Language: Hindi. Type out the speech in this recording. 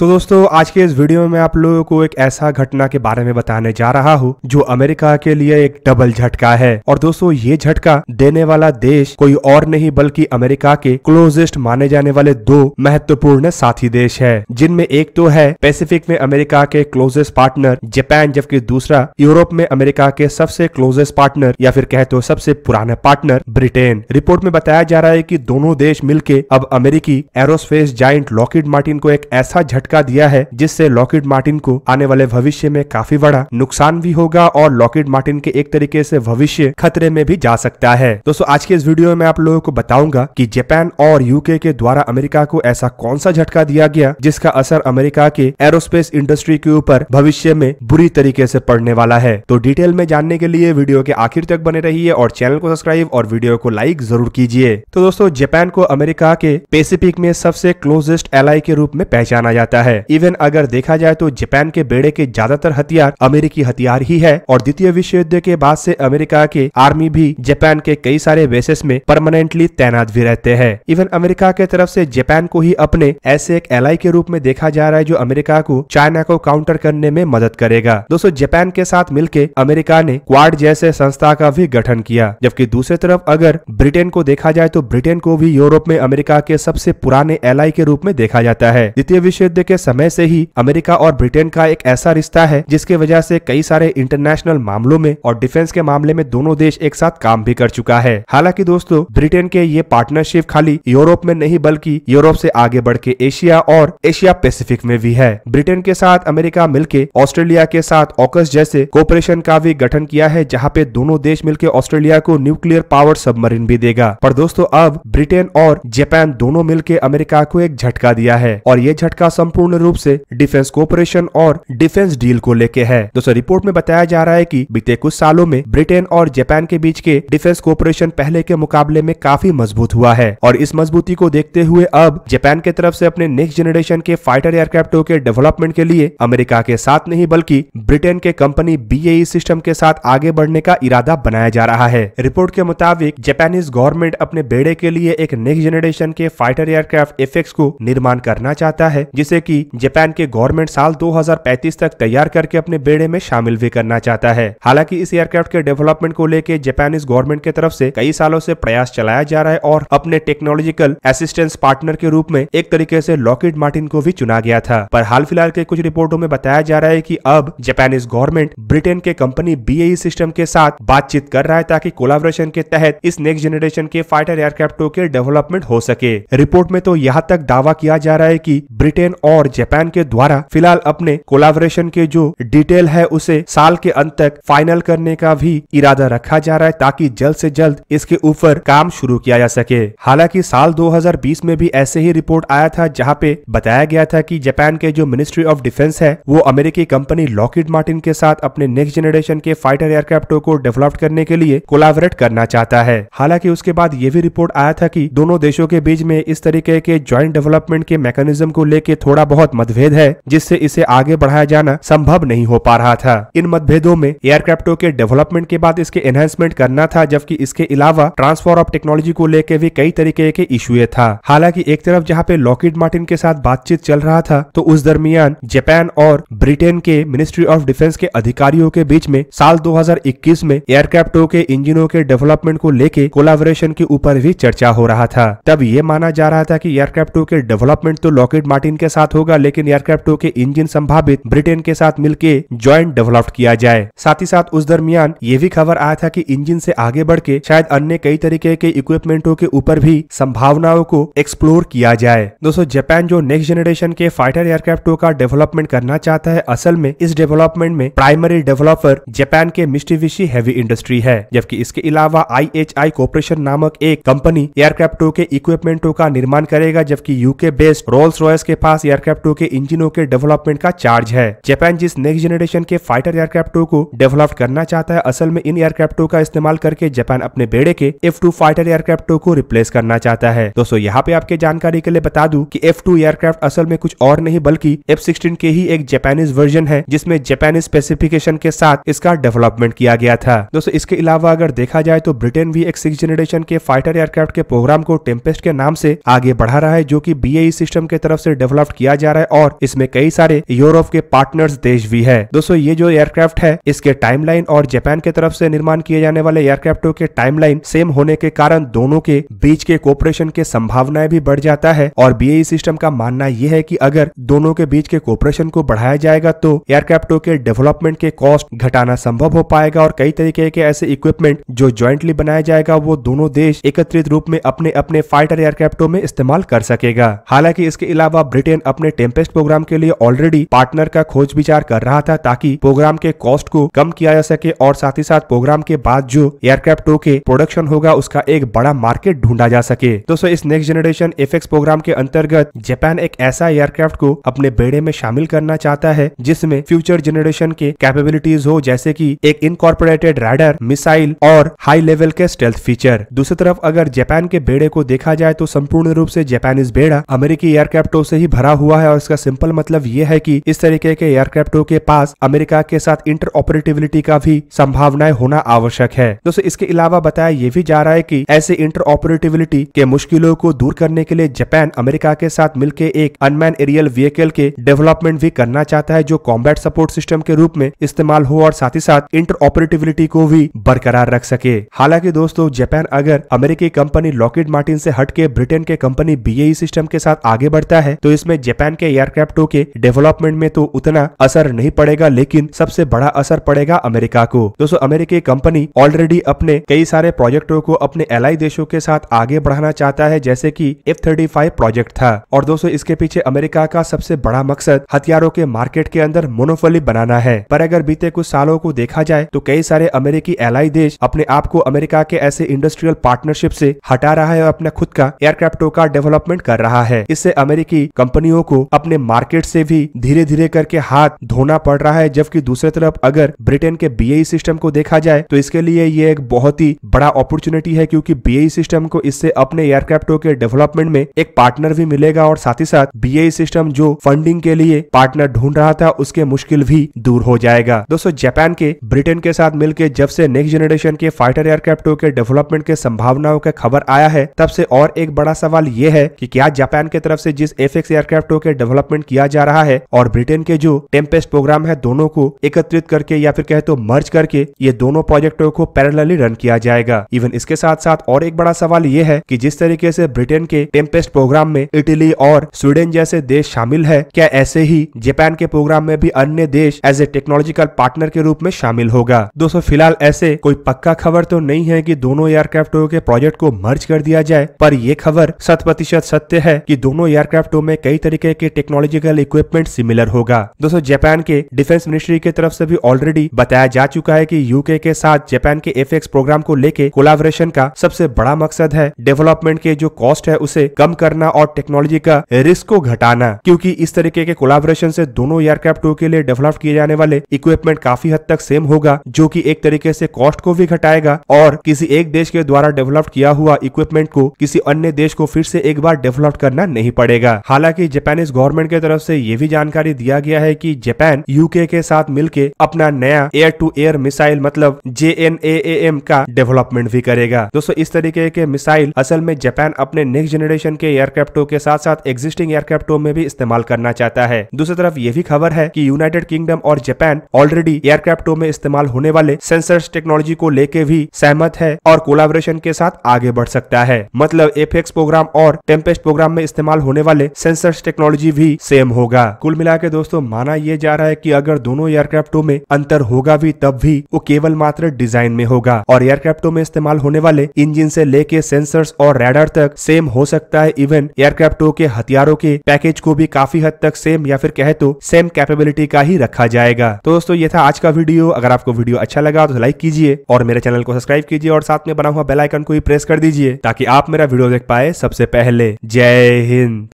तो दोस्तों आज के इस वीडियो में आप लोगों को एक ऐसा घटना के बारे में बताने जा रहा हूँ जो अमेरिका के लिए एक डबल झटका है। और दोस्तों ये झटका देने वाला देश कोई और नहीं बल्कि अमेरिका के क्लोजेस्ट माने जाने वाले दो महत्वपूर्ण साथी देश है, जिनमें एक तो है पैसिफिक में अमेरिका के क्लोजेस्ट पार्टनर जापान, जबकि दूसरा यूरोप में अमेरिका के सबसे क्लोजेस्ट पार्टनर या फिर कहे तो सबसे पुराने पार्टनर ब्रिटेन। रिपोर्ट में बताया जा रहा है कि दोनों देश मिलकर अब अमेरिकी एरोस्पेस जायंट लॉकहीड मार्टिन को एक ऐसा झटका दिया है जिससे लॉकहीड मार्टिन को आने वाले भविष्य में काफी बड़ा नुकसान भी होगा और लॉकहीड मार्टिन के एक तरीके से भविष्य खतरे में भी जा सकता है। दोस्तों आज के इस वीडियो में आप लोगों को बताऊंगा कि जापान और यूके के द्वारा अमेरिका को ऐसा कौन सा झटका दिया गया जिसका असर अमेरिका के एरोस्पेस इंडस्ट्री के ऊपर भविष्य में बुरी तरीके से पड़ने वाला है। तो डिटेल में जानने के लिए वीडियो के आखिर तक बने रहिए और चैनल को सब्सक्राइब और वीडियो को लाइक जरूर कीजिए। तो दोस्तों जापान को अमेरिका के पैसिफिक में सबसे क्लोजेस्ट एलाई के रूप में पहचाना जाता है। इवन अगर देखा जाए तो जापान के बेड़े के ज्यादातर हथियार अमेरिकी हथियार ही है और द्वितीय विश्व युद्ध के बाद से अमेरिका के आर्मी भी जापान के कई सारे बेसेस में परमानेंटली तैनात भी रहते हैं। इवन अमेरिका के तरफ से जापान को ही अपने ऐसे एक एलाई के रूप में देखा जा रहा है जो अमेरिका को चाइना को काउंटर करने में मदद करेगा। दोस्तों जापान के साथ मिलकर अमेरिका ने क्वाड जैसे संस्था का भी गठन किया, जबकि दूसरी तरफ अगर ब्रिटेन को देखा जाए तो ब्रिटेन को भी यूरोप में अमेरिका के सबसे पुराने एलाई के रूप में देखा जाता है। द्वितीय विश्व युद्ध के समय से ही अमेरिका और ब्रिटेन का एक ऐसा रिश्ता है जिसके वजह से कई सारे इंटरनेशनल मामलों में और डिफेंस के मामले में दोनों देश एक साथ काम भी कर चुका है। हालांकि दोस्तों ब्रिटेन के ये पार्टनरशिप खाली यूरोप में नहीं बल्कि यूरोप से आगे बढ़ के एशिया और एशिया पैसिफिक में भी है। ब्रिटेन के साथ अमेरिका मिलके ऑस्ट्रेलिया के साथ ऑकस जैसे कोऑपरेशन का भी गठन किया है, जहां पे दोनों देश मिलकर ऑस्ट्रेलिया को न्यूक्लियर पावर सबमरीन भी देगा। पर दोस्तों अब ब्रिटेन और जापान दोनों मिलकर अमेरिका को एक झटका दिया है और ये झटका संपूर्ण रूप से डिफेंस कोऑपरेशन और डिफेंस डील को लेके है। दोस्तों रिपोर्ट में बताया जा रहा है कि बीते कुछ सालों में ब्रिटेन और जापान के बीच के डिफेंस कोऑपरेशन पहले के मुकाबले में काफी मजबूत हुआ है और इस मजबूती को देखते हुए अब जापान के तरफ से अपने नेक्स्ट जनरेशन के फाइटर एयरक्राफ्टों के डेवलपमेंट के लिए अमेरिका के साथ नहीं बल्कि ब्रिटेन के कंपनी BAE सिस्टम के साथ आगे बढ़ने का इरादा बनाया जा रहा है। रिपोर्ट के मुताबिक जापानीज गवर्नमेंट अपने बेड़े के लिए एक नेक्स्ट जनरेशन के फाइटर एयरक्राफ्ट FX को निर्माण करना चाहता है, जिसे कि जापान के गवर्नमेंट साल 2035 तक तैयार करके अपने बेड़े में शामिल भी करना चाहता है। हालांकि इस एयरक्राफ्ट के डेवलपमेंट को लेकर जापानीज गवर्नमेंट के तरफ से कई सालों से प्रयास चलाया जा रहा है और अपने टेक्नोलॉजिकल असिस्टेंस पार्टनर के रूप में एक तरीके से लॉकहीड मार्टिन को भी चुना गया था। पर हाल फिलहाल के कुछ रिपोर्टों में बताया जा रहा है कि अब जापानीज गवर्नमेंट ब्रिटेन के कंपनी BAE सिस्टम के साथ बातचीत कर रहा है ताकि कोलैबोरेशन के तहत इस नेक्स्ट जनरेशन के फाइटर एयरक्राफ्टों के डेवलपमेंट हो सके। रिपोर्ट में तो यहाँ तक दावा किया जा रहा है कि ब्रिटेन और जापान के द्वारा फिलहाल अपने कोलैबोरेशन के जो डिटेल है उसे साल के अंत तक फाइनल करने का भी इरादा रखा जा रहा है ताकि जल्द से जल्द इसके ऊपर काम शुरू किया जा सके। हालांकि साल 2020 में भी ऐसे ही रिपोर्ट आया था जहां पे बताया गया था कि जापान के जो मिनिस्ट्री ऑफ डिफेंस है वो अमेरिकी कंपनी लॉकहीड मार्टिन के साथ अपने नेक्स्ट जनरेशन के फाइटर एयरक्राफ्टों को डेवलप करने के लिए कोलैबोरेट करना चाहता है। हालांकि उसके बाद ये भी रिपोर्ट आया था कि दोनों देशों के बीच में इस तरीके के ज्वाइंट डेवलपमेंट के मैकेनिज्म को लेकर थोड़ा बहुत मतभेद है, जिससे इसे आगे बढ़ाया जाना संभव नहीं हो पा रहा था। इन मतभेदों में एयरक्राफ्टों के डेवलपमेंट के बाद इसके एनहांसमेंट करना था, जबकि इसके अलावा ट्रांसफर ऑफ टेक्नोलॉजी को लेकर भी कई तरीके के इशू था। हालांकि एक तरफ जहां पे लॉकहीड मार्टिन के साथ बातचीत चल रहा था तो उस दरमियान जापान और ब्रिटेन के मिनिस्ट्री ऑफ डिफेंस के अधिकारियों के बीच में साल 2021 में एयरक्राफ्टों के इंजनों के डेवलपमेंट को लेकर कोलैबोरेशन के ऊपर भी चर्चा हो रहा था। तब ये माना जा रहा था कि एयरक्राफ्टों के डेवलपमेंट तो लॉकहीड मार्टिन के साथ होगा, लेकिन एयरक्राफ्टों के इंजन संभावित ब्रिटेन के साथ मिलकर ज्वाइंट डेवलप किया जाए। साथ ही साथ उस दरमियान ये भी खबर आया था कि इंजन से आगे बढ़ के शायद अन्य कई तरीके के इक्विपमेंटों के ऊपर भी संभावनाओं को एक्सप्लोर किया जाए। दोस्तों जापान जो नेक्स्ट जनरेशन के फाइटर एयरक्राफ्टों का डेवलपमेंट करना चाहता है, असल में इस डेवलपमेंट में प्राइमरी डेवलपर जापान के मित्सुबिशी हेवी इंडस्ट्री है, जबकि इसके अलावा IHI कॉर्पोरेशन नामक एक कंपनी एयरक्राफ्टों के इक्विपमेंटों का निर्माण करेगा, जबकि यूके बेस्ड रोल्स रॉयस के पास एयरक्राफ्टों के इंजनों के डेवलपमेंट का चार्ज है। जापान जिस नेक्स्ट जनरेशन के फाइटर एयरक्राफ्टों को डेवलप करना चाहता है, असल में इन एयरक्राफ्टों का इस्तेमाल करके जापान अपने बेड़े के F2 फाइटर एयरक्राफ्टों को रिप्लेस करना चाहता है। दोस्तों यहाँ पे आपके जानकारी के लिए बता दूं कि F2 एयरक्राफ्ट असल में कुछ और नहीं बल्कि F-16 के ही एक जापानीज वर्जन है, जिसमें जापानीज स्पेसिफिकेशन के साथ इसका डेवलपमेंट किया गया था। दोस्तों इसके अलावा अगर देखा जाए तो ब्रिटेन भी एक 6th जनरेशन के फाइटर एयरक्राफ्ट के प्रोग्राम को टेम्पेस्ट के नाम से आगे बढ़ा रहा है, जो कि BAE सिस्टम के तरफ से डेवलप किया किया जा रहा है और इसमें कई सारे यूरोप के पार्टनर्स देश भी है। दोस्तों ये जो एयरक्राफ्ट है इसके टाइमलाइन और जापान के तरफ से निर्माण किए जाने वाले एयरक्राफ्टों के टाइमलाइन सेम होने के कारण दोनों के बीच के कोऑपरेशन के संभावनाएं भी बढ़ जाता है और बीएई सिस्टम का मानना यह है कि अगर दोनों के बीच के कोऑपरेशन को बढ़ाया जाएगा तो एयरक्राफ्टों के डेवलपमेंट के कॉस्ट घटाना संभव हो पाएगा और कई तरीके के ऐसे इक्विपमेंट जो ज्वाइंटली बनाया जाएगा वो दोनों देश एकत्रित रूप में अपने अपने फाइटर एयरक्राफ्टों में इस्तेमाल कर सकेगा। हालांकि इसके अलावा ब्रिटेन अपने टेम्पेस्ट प्रोग्राम के लिए ऑलरेडी पार्टनर का खोज विचार कर रहा था ताकि प्रोग्राम के कॉस्ट को कम किया जा सके और साथ ही साथ प्रोग्राम के बाद जो एयरक्राफ्टों के प्रोडक्शन होगा उसका एक बड़ा मार्केट ढूंढा जा सके। दोस्तों इस नेक्स्ट जनरेशन एफएक्स प्रोग्राम के अंतर्गत जापान एक ऐसा एयरक्राफ्ट को अपने बेड़े में शामिल करना चाहता है जिसमें फ्यूचर जनरेशन के कैपेबिलिटीज हो, जैसे कि एक इनकॉर्पोरेटेड रडार, मिसाइल और हाई लेवल के स्टेल्थ फीचर। दूसरी तरफ अगर जापान के बेड़े को देखा जाए तो संपूर्ण रूप से जापानीज बेड़ा अमेरिकी एयरक्राफ्टों से ही भरा हुआ है और इसका सिंपल मतलब यह है कि इस तरीके के एयरक्राफ्टों के पास अमेरिका के साथ इंटरऑपरेटिविटी का भी संभावनाएं होना आवश्यक है। दोस्तों इसके अलावा बताया यह भी जा रहा है कि ऐसे इंटरऑपरेटिविटी के मुश्किलों को दूर करने के लिए जापान अमेरिका के साथ मिलकर एक अनमैन एरियल व्हीकल के डेवलपमेंट भी करना चाहता है जो कॉम्बैट सपोर्ट सिस्टम के रूप में इस्तेमाल हो और साथ ही साथ इंटरऑपरेटिविटी को भी बरकरार रख सके। हालांकि दोस्तों जापान अगर अमेरिकी कंपनी लॉकहीड मार्टिन से हटके ब्रिटेन के कंपनी बीएई सिस्टम के साथ आगे बढ़ता है तो इसमें जापान के एयरक्राफ्टों के डेवलपमेंट में तो उतना असर नहीं पड़ेगा, लेकिन सबसे बड़ा असर पड़ेगा अमेरिका को। दोस्तों अमेरिकी कंपनी ऑलरेडी अपने कई सारे प्रोजेक्टों को अपने एलाई देशों के साथ आगे बढ़ाना चाहता है जैसे कि F-35 प्रोजेक्ट था और दोस्तों इसके पीछे अमेरिका का सबसे बड़ा मकसद हथियारों के मार्केट के अंदर मोनोपोली बनाना है। पर अगर बीते कुछ सालों को देखा जाए तो कई सारे अमेरिकी एलाई देश अपने आप को अमेरिका के ऐसे इंडस्ट्रियल पार्टनरशिप से हटा रहा है और अपना खुद का एयरक्राफ्टों का डेवलपमेंट कर रहा है। इससे अमेरिकी कंपनियों को अपने मार्केट से भी धीरे धीरे करके हाथ धोना पड़ रहा है, जबकि दूसरी तरफ अगर ब्रिटेन के बीएई सिस्टम को देखा जाए तो इसके लिए ये एक बहुत ही बड़ा अपॉर्चुनिटी है क्योंकि बीएई सिस्टम को इससे अपने एयरक्राफ्टों के डेवलपमेंट में एक पार्टनर भी मिलेगा और साथ ही साथ बीएई सिस्टम जो फंडिंग के लिए पार्टनर ढूंढ रहा था उसके मुश्किल भी दूर हो जाएगा। दोस्तों जापान के ब्रिटेन के साथ मिलकर जब से नेक्स्ट जनरेशन के फाइटर एयरक्राफ्टों के डेवलपमेंट के संभावनाओं का खबर आया है तब से और एक बड़ा सवाल यह है कि क्या जापान के तरफ से जिस एफएक्स एयरक्राफ्टों के डेवलपमेंट किया जा रहा है और ब्रिटेन के जो टेम्पेस्ट प्रोग्राम है दोनों को एकत्रित करके या फिर कहे तो मर्ज करके ये दोनों प्रोजेक्टों को पैरेलली रन किया जाएगा। इवन इसके साथ साथ और एक बड़ा सवाल यह है कि जिस तरीके से ब्रिटेन के टेम्पेस्ट प्रोग्राम में इटली और स्वीडन जैसे देश शामिल है, क्या ऐसे ही जापान के प्रोग्राम में भी अन्य देश एज ए टेक्नोलॉजिकल पार्टनर के रूप में शामिल होगा। दोस्तों फिलहाल ऐसे कोई पक्का खबर तो नहीं है कि दोनों एयरक्राफ्टों के प्रोजेक्ट को मर्ज कर दिया जाए, पर यह खबर 100% सत्य है कि दोनों एयरक्राफ्टों में कई तरीके के टेक्नोलॉजिकल इक्विपमेंट सिमिलर होगा। दोस्तों जापान के डिफेंस मिनिस्ट्री की तरफ से भी ऑलरेडी बताया जा चुका है कि यूके के साथ जापान के एफएक्स प्रोग्राम को लेके कोलैबोरेशन का सबसे बड़ा मकसद है डेवलपमेंट के जो कॉस्ट है उसे कम करना और टेक्नोलॉजी का रिस्क को घटाना, क्योंकि इस तरीके के कोलैबोरेशन से दोनों एयरक्राफ्टों के लिए डेवलप किए जाने वाले इक्विपमेंट काफी हद तक सेम होगा जो कि एक तरीके से कॉस्ट को भी घटाएगा और किसी एक देश के द्वारा डेवलप किया हुआ इक्विपमेंट को किसी अन्य देश को फिर से एक बार डेवलप करना नहीं पड़ेगा। हालांकि जापानीज गवर्नमेंट की तरफ से ये भी जानकारी दिया गया है कि जापान यूके के साथ मिलकर अपना नया एयर टू एयर मिसाइल मतलब JNAAM का डेवलपमेंट भी करेगा। दोस्तों इस तरीके के मिसाइल असल में जापान अपने नेक्स्ट जनरेशन के एयरक्राफ्टों के साथ साथ एग्जिस्टिंग एयरक्राफ्टों में भी इस्तेमाल करना चाहता है। दूसरी तरफ ये भी खबर है कि यूनाइटेड किंगडम और जापान ऑलरेडी एयरक्राफ्टों में इस्तेमाल होने वाले सेंसर्स टेक्नोलॉजी को लेके भी सहमत है और कोलैबोरेशन के साथ आगे बढ़ सकता है। मतलब एफएक्स प्रोग्राम और टेम्पेस्ट प्रोग्राम में इस्तेमाल होने वाले सेंसर्स टेक्नोलॉजी भी सेम होगा। कुल मिला के दोस्तों माना यह जा रहा है कि अगर दोनों एयरक्राफ्टों में अंतर होगा भी तब भी वो केवल मात्र डिजाइन में होगा और एयरक्राफ्टों में इस्तेमाल होने वाले इंजन से लेके सेंसर्स और रडार तक सेम हो सकता है। इवन एयरक्राफ्टों के हथियारों के पैकेज को भी काफी हद तक सेम या फिर कहे तो सेम कैपेबिलिटी का ही रखा जाएगा। तो दोस्तों ये था आज का वीडियो। अगर आपको वीडियो अच्छा लगा तो लाइक कीजिए और मेरे चैनल को सब्सक्राइब कीजिए और साथ में बना हुआ बेल आइकन को भी प्रेस कर दीजिए ताकि आप मेरा वीडियो देख पाए सबसे पहले। जय हिंद।